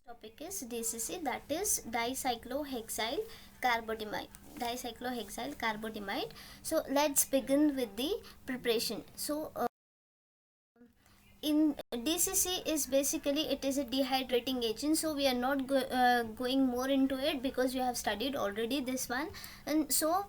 Topic is DCC, that is dicyclohexyl carbonamide. Dicyclohexyl carbonamide. So let's begin with the preparation. In DCC is basically it is a dehydrating agent, so we are not going more into it because we have studied already this one. And so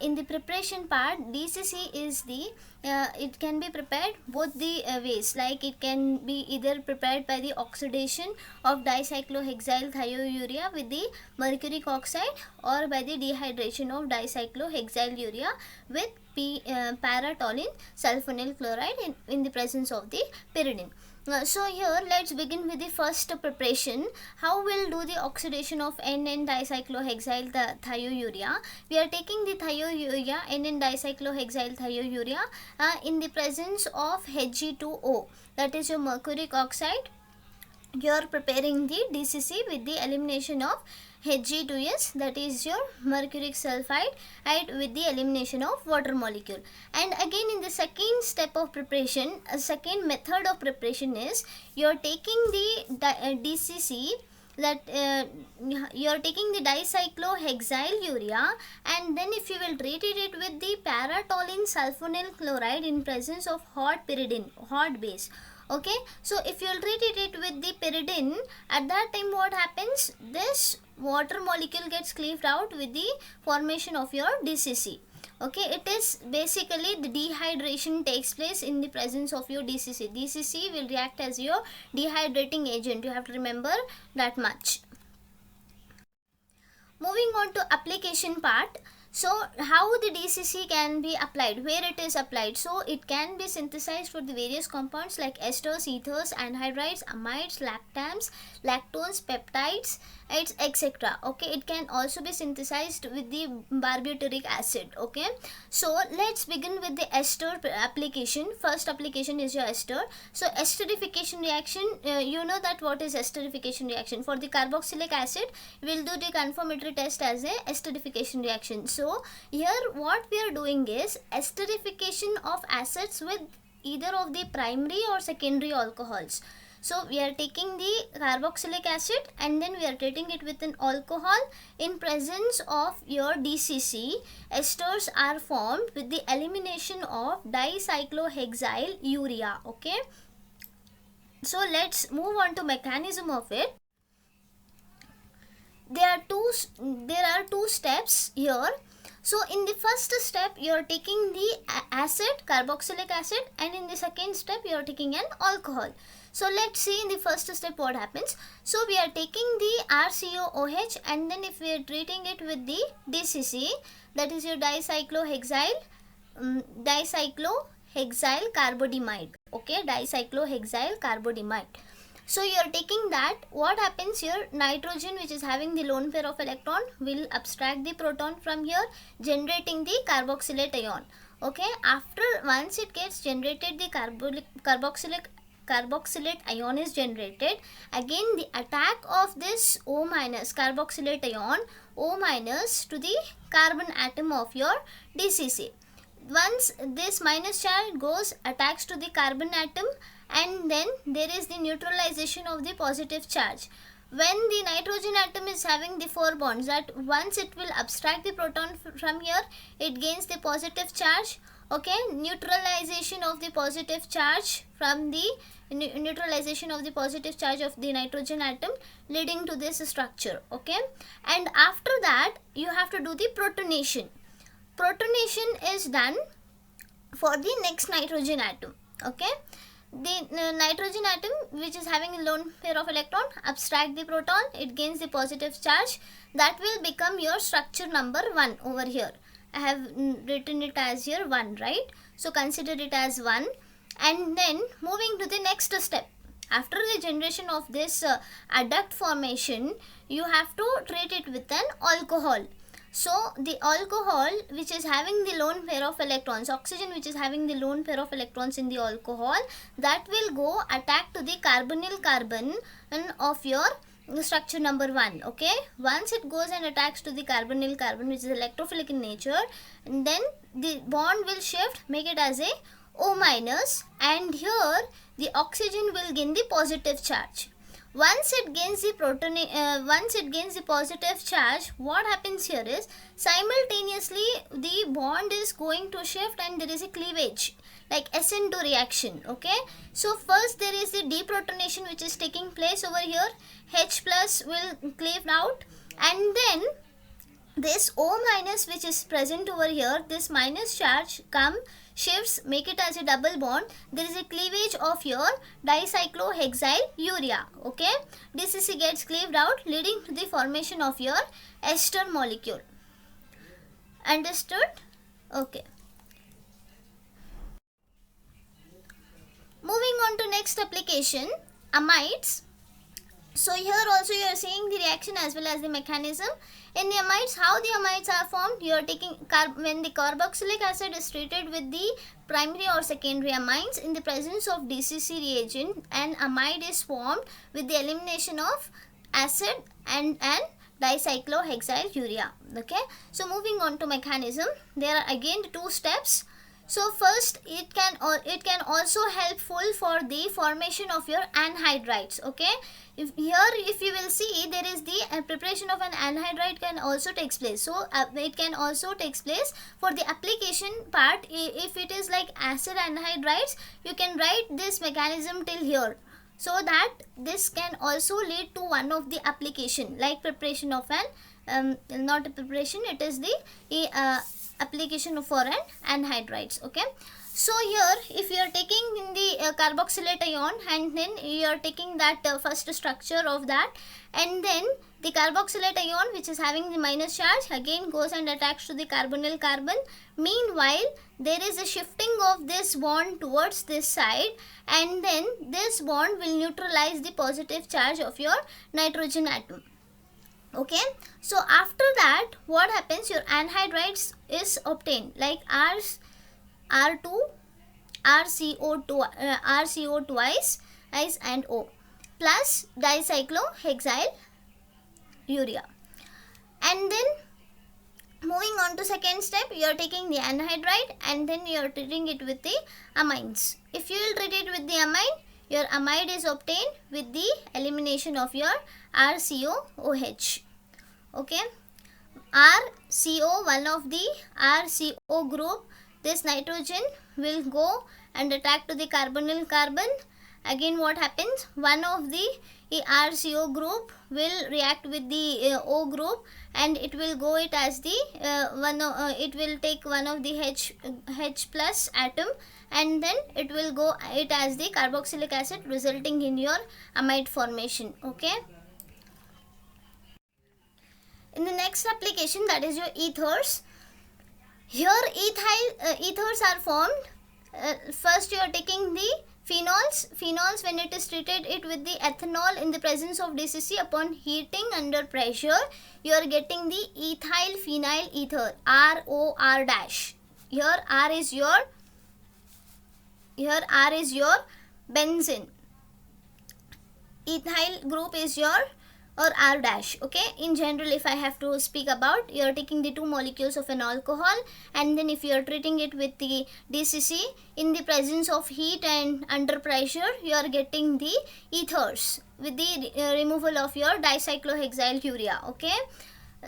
in the preparation part, DCC is the it can be prepared both the ways, like it can be either prepared by the oxidation of dicyclohexyl thiourea with the mercuric oxide, or by the dehydration of dicyclohexyl urea with paratoluene sulfonyl chloride in the presence of the pyridine. So here let's begin with the first preparation. How we'll do the oxidation of N dicyclohexyl thiourea? We are taking the thiourea, N dicyclohexyl thiourea, in the presence of Hg2O, that is your mercuric oxide. You are preparing the DCC with the elimination of Hg2S, that is your mercuric sulfide, and with the elimination of water molecule. And again in the second step of preparation, a second method of preparation is you are taking the DCC, that you are taking the dicyclohexyl urea, and then if you will treat it with the paratoluene sulfonyl chloride in presence of hot pyridine, hot base. Okay, so if you will treat it with the pyridine, at that time what happens, this water molecule gets cleaved out with the formation of your DCC. Okay, it is basically the dehydration takes place in the presence of your DCC. DCC will react as your dehydrating agent, you have to remember that much. Moving on to application part. So how the DCC can be applied, where it is applied? So it can be synthesized for the various compounds like esters, ethers, anhydrides, amides, lactams, lactones, peptides, etc. Okay, it can also be synthesized with the barbiturate acid. Okay, so let's begin with the ester application. First application is your ester. So esterification reaction, you know that what is esterification reaction. For the carboxylic acid, we will do the confirmatory test as a esterification reaction. So here what we are doing is esterification of acids with either of the primary or secondary alcohols. So we are taking the carboxylic acid and then we are treating it with an alcohol in presence of your DCC. Esters are formed with the elimination of dicyclohexyl urea. Okay, so let's move on to mechanism of it. There are two steps here. So in the first step you are taking the acid, carboxylic acid, and in the second step you are taking an alcohol. So let's see in the first step what happens. So we are taking the RCOOH, and then if we are treating it with the DCC, that is your dicyclohexyl carbonamide. Okay, dicyclohexyl carbonamide. So you are taking that, what happens here, nitrogen which is having the lone pair of electron will abstract the proton from here, generating the carboxylate ion. Okay, after once it gets generated, the carboxylate ion is generated. Again the attack of this O minus carboxylate ion, O minus, to the carbon atom of your DCC. Once this minus charge goes, attacks to the carbon atom, and then there is the neutralization of the positive charge. When the nitrogen atom is having the 4 bonds, that once it will abstract the proton from here, it gains the positive charge. Okay, neutralization of the positive charge from the neutralization of the positive charge of the nitrogen atom, leading to this structure. Okay, and after that you have to do the protonation. Protonation is done for the next nitrogen atom. Okay, the nitrogen atom which is having a lone pair of electron abstract the proton, it gains the positive charge, that will become your structure number 1 over here. I have written it as here 1, right? So consider it as 1. And then moving to the next step, after the generation of this adduct formation, you have to treat it with an alcohol. So the alcohol which is having the lone pair of electrons, oxygen which is having the lone pair of electrons in the alcohol, that will go attack to the carbonyl carbon of your structure number 1. Okay, once it goes and attacks to the carbonyl carbon which is electrophilic in nature, and then the bond will shift, make it as a O minus, and here the oxygen will gain the positive charge. Once it gains the once it gains the positive charge, what happens here is simultaneously the bond is going to shift and there is a cleavage, like SN2 reaction. Okay, so first there is the deprotonation which is taking place over here. H plus will cleave out, and then this O minus which is present over here, this minus charge shifts, make it as a double bond. There is a cleavage of your dicyclohexyl urea. Okay, DCC gets cleaved out, leading to the formation of your ester molecule. Understood? Okay. Moving on to next application, amides. So here also you are seeing the reaction as well as the mechanism. In the amides, how the amides are formed? You are taking when the carboxylic acid is treated with the primary or secondary amines in the presence of DCC reagent, an amide is formed with the elimination of acid and dicyclohexyl urea. Okay, so moving on to mechanism, there are again two steps. So first, it can also helpful for the formation of your anhydrides. Okay, if you will see, there is the preparation of an anhydride can also takes place. So it can also takes place for the application part. If it is like acid anhydrides, you can write this mechanism till here, so that this can also lead to one of the application, like preparation of an not a preparation, it is the application for an anhydrides. Okay, so here if you are taking in the carboxylate ion, and then you are taking that first structure of that, and then the carboxylate ion which is having the minus charge again goes and attacks to the carbonyl carbon. Meanwhile, there is a shifting of this bond towards this side, and then this bond will neutralize the positive charge of your nitrogen atom. Okay, so after that what happens, your anhydrides is obtained, like R2 RCO twice is and O plus dicyclohexyl urea. And then moving on to second step, you are taking the anhydride and then you are treating it with the amines. If you will treat it with the amine, your amide is obtained with the elimination of your RCOOH. Okay, RCO, one of the RCO group, this nitrogen will go and attack to the carbonyl carbon. Again what happens, one of the RCO group will react with the O group, and it will go it as the it will take one of the H plus atom, and then it will go it as the carboxylic acid, resulting in your amide formation. Okay, in the next application, that is your ethers. Here ethers are formed. First you are taking the phenols when it is treated it with the ethanol in the presence of DCC, upon heating under pressure, you are getting the ethyl phenyl ether, ROR dash. Here R is your benzene, ethyl group is your or R dash. Okay, in general if I have to speak about, you are taking the two molecules of an alcohol, and then if you are treating it with the DCC in the presence of heat and under pressure, you are getting the ethers with the removal of your dicyclohexyl urea. Okay,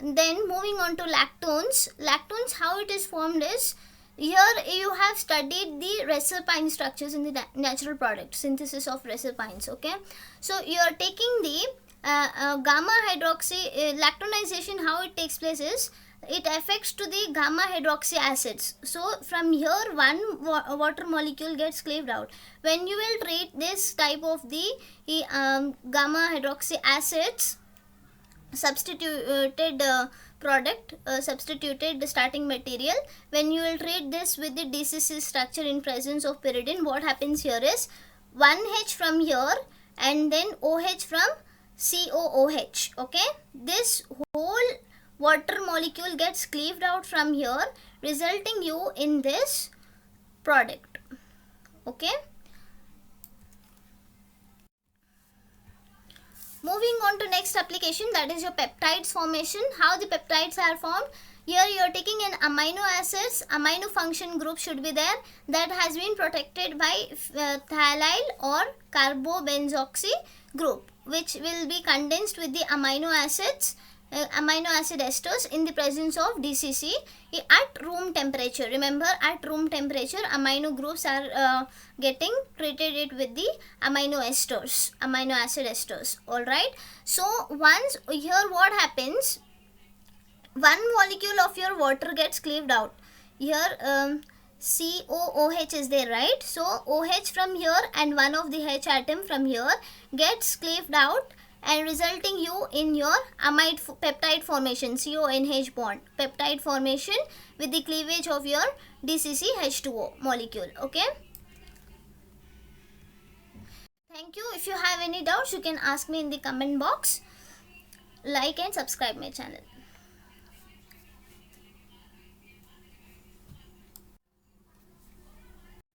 then moving on to lactones. Lactones, how it is formed is, here you have studied the reserpine structures in the natural product, synthesis of reserpines. Okay, so you are taking the gamma hydroxy lactonization. How it takes place is, it affects to the gamma hydroxy acids. So from here one water molecule gets cleaved out. When you will treat this type of the gamma hydroxy acids, substituted product, substituted starting material, when you will treat this with the DCC structure in presence of pyridine, what happens here is 1H from here and then OH from COOH. Okay, this whole water molecule gets cleaved out from here, resulting you in this product. Okay, moving on to next application, that is your peptides formation. How the peptides are formed, here you are taking an amino acids, amino function group should be there, that has been protected by phthalate or carbobenzoxy group. which will be condensed with the amino acids, amino acid esters in the presence of DCC at room temperature. Remember, at room temperature amino groups are getting treated it with the amino esters, amino acid esters. Alright, so once here what happens, one molecule of your water gets cleaved out. Here COOH is there, right? So OH from here and one of the H atom from here gets cleaved out and resulting you in your amide peptide formation, CONH bond peptide formation with the cleavage of your DCCH2O molecule. Okay, thank you. If you have any doubts, you can ask me in the comment box. Like and subscribe my channel.